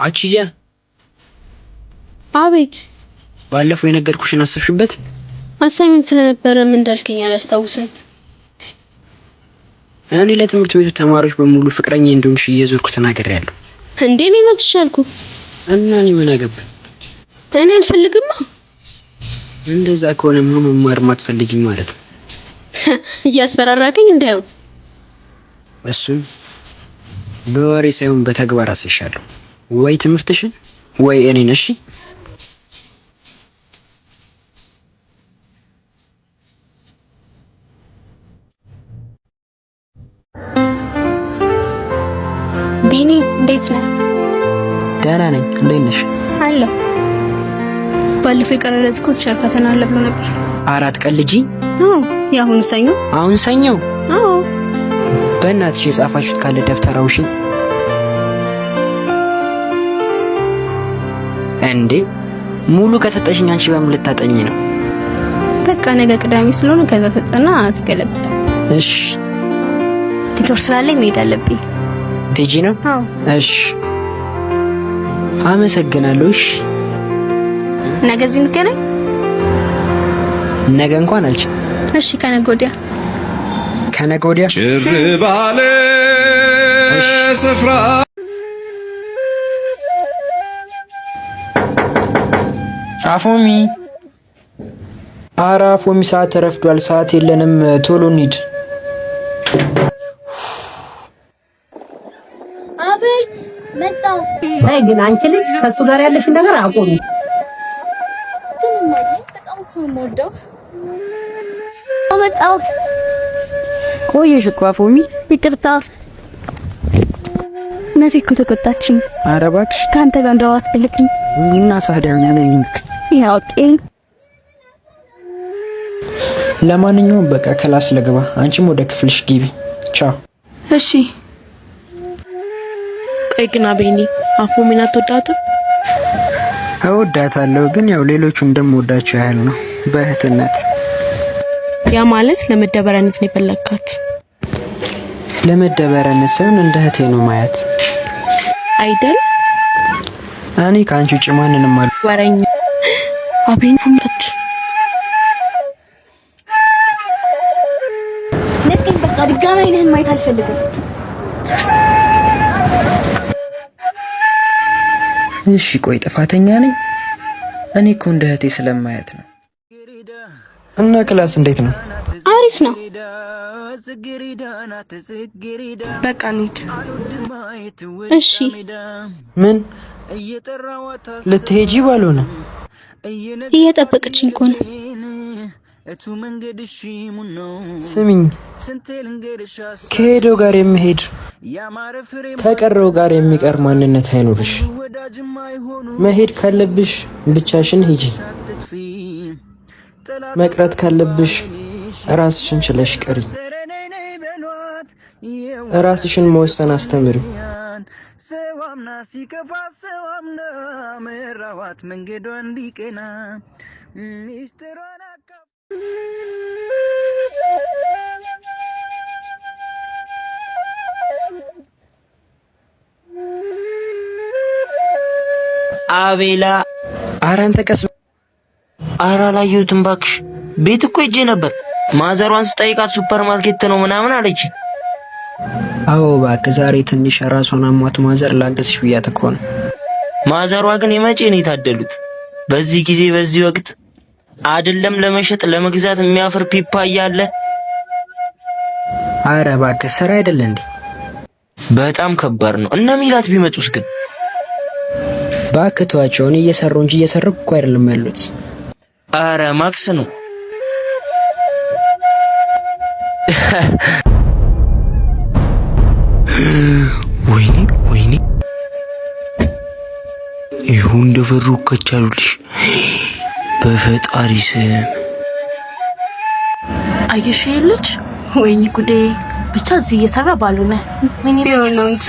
አቺያ አቤት። ባለፈው የነገርኩሽን አሰብሽበት? አሳይመንት ስለነበረ ምን እንዳልከኝ አላስታውስም። እኔ ለትምህርት ቤቱ ተማሪዎች በሙሉ ፍቅረኛ እንደሆንሽ እየዞርኩ ተናግሬያለሁ። እንዴ እኔ መጥቻለሁ እና እኔ ምን አገባኝ? እኔ አልፈልግም። እንደዛ ከሆነ ምን መማር ማትፈልጊም ማለት ነው? እያስፈራራከኝ እንዳይሆን። እሱ በወሬ ሳይሆን በተግባር አስይሻለሁ። ወይ ትምህርትሽን ወይ እኔን። እሺ ቢኒ እንዴት ነህ? ደህና ነኝ። እንዴት ነሽ? አለሁ። ባለፈው የቀረረጥኩት ቸር ፈተና አለ ብሎ ነበር። 4 ቀን ልጅ? አዎ የአሁኑ ሰኞ። አሁን ሰኞ? አዎ። በእናትሽ የጻፋችሁት ካለ ደብተራውሽ እንዴ ሙሉ ከሰጠሽኝ አንቺ በምን ልታጠኝ ነው? በቃ ነገ ቅዳሜ ስለሆነ ከዛ ሰጠና አትገለብጥ። እሺ ቲቶር ስላለኝ መሄድ አለብኝ። ትጂ ነው? አዎ። እሺ አመሰግናለሁ። እሺ ነገ እዚህ እንገናኝ። ነገ እንኳን አልችልም። እሺ ከነገ ወዲያ። ከነገ ወዲያ ጭር ባለ ስፍራ አፎሚ ኧረ አፎሚ ሰዓት ረፍዷል። ሰዓት የለንም። ቶሎ እንሂድ። አቤት መጣው። አይ ግን አንቺ ልጅ ከሱ ጋር ያለሽ ነገር አቆሚ። ግን ማየ በጣም ከሞደው መጣው። ቆየሽ እኮ አፎሚ። ይቅርታ ነዚህ እኮ ተቆጣችኝ። ኧረ እባክሽ ካንተ ጋር እንደዋት ልክኝ እና ሳደርኛ ነኝ። ያው ጤን ለማንኛውም በቃ ክላስ ለግባ። አንቺም ወደ ክፍልሽ ግቢ። ቻው። እሺ። ቆይ ግን አቤኒ አፎሚን አትወዳትም? እወዳታለሁ፣ ግን ያው ሌሎቹ እንደምወዳቸው ያህል ነው፣ በእህትነት። ያ ማለት ለመደበሪያነት ነው የፈለካት? ለመደበሪያነት ሳይሆን እንደ እህቴ ነው ማያት አይደል? እኔ ከአንቺ ውጭ ማንንም አለ ወረኛ አቤኒ ፉምታች ለምን በቃ ድጋሚ አይነን ማየት አልፈልግም። እሺ ቆይ ጥፋተኛ ነኝ? እኔ እኮ እንደ እህቴ ስለማያት ነው። እና ክላስ እንዴት ነው? አሪፍ ነው። በቃ እንሂድ። እሺ። ምን ልትሄጂ ባልሆነ? እየጠበቀችኝ እኮ ነው። ስሚኝ፣ ከሄደው ጋር የሚሄድ ከቀረው ጋር የሚቀር ማንነት አይኖርሽ። መሄድ ካለብሽ ብቻሽን ሂጂ። መቅረት ካለብሽ ራስሽን ችለሽ ቅሪ። ራስሽን መወሰን አስተምሪ። ሰዋምና ሲከፋ ሰዋምና መራዋት መንገዷ እንዲቀና ሚስጥሯን አቤላ ኧረ አንተ ቀስ። ኧረ አላየሁትም እባክሽ። ቤት እኮ ሄጄ ነበር። ማዘሯን ስጠይቃት ሱፐር ማርኬት ነው ምናምን አለች። አዎ እባክህ ዛሬ ትንሽ ራሷን አሟት ማዘር ላገዝሽ ብያት እኮ ነው። ማዘሯ ግን የመቼ ነው የታደሉት? በዚህ ጊዜ በዚህ ወቅት አይደለም ለመሸጥ ለመግዛት የሚያፍር ፒፓ እያለ። ኧረ እባክህ ስራ አይደለ እንዴ? በጣም ከባድ ነው። እና ሚላት ቢመጡስ ግን? እባክህ ተዋቸው። እኔ እየሰሩ እንጂ እየሰረኩ እኮ አይደለም ያሉት። ኧረ ማክስ ነው። ወይኔ ወይኔ ይሁን እንደፈሩ ከቻሉልሽ በፈጣሪ ስም። አየሽ ልጅ ወይኔ ጉዴ። ብቻ እዚህ እየሰራ ባሉነ ወይኔ ነው እንጂ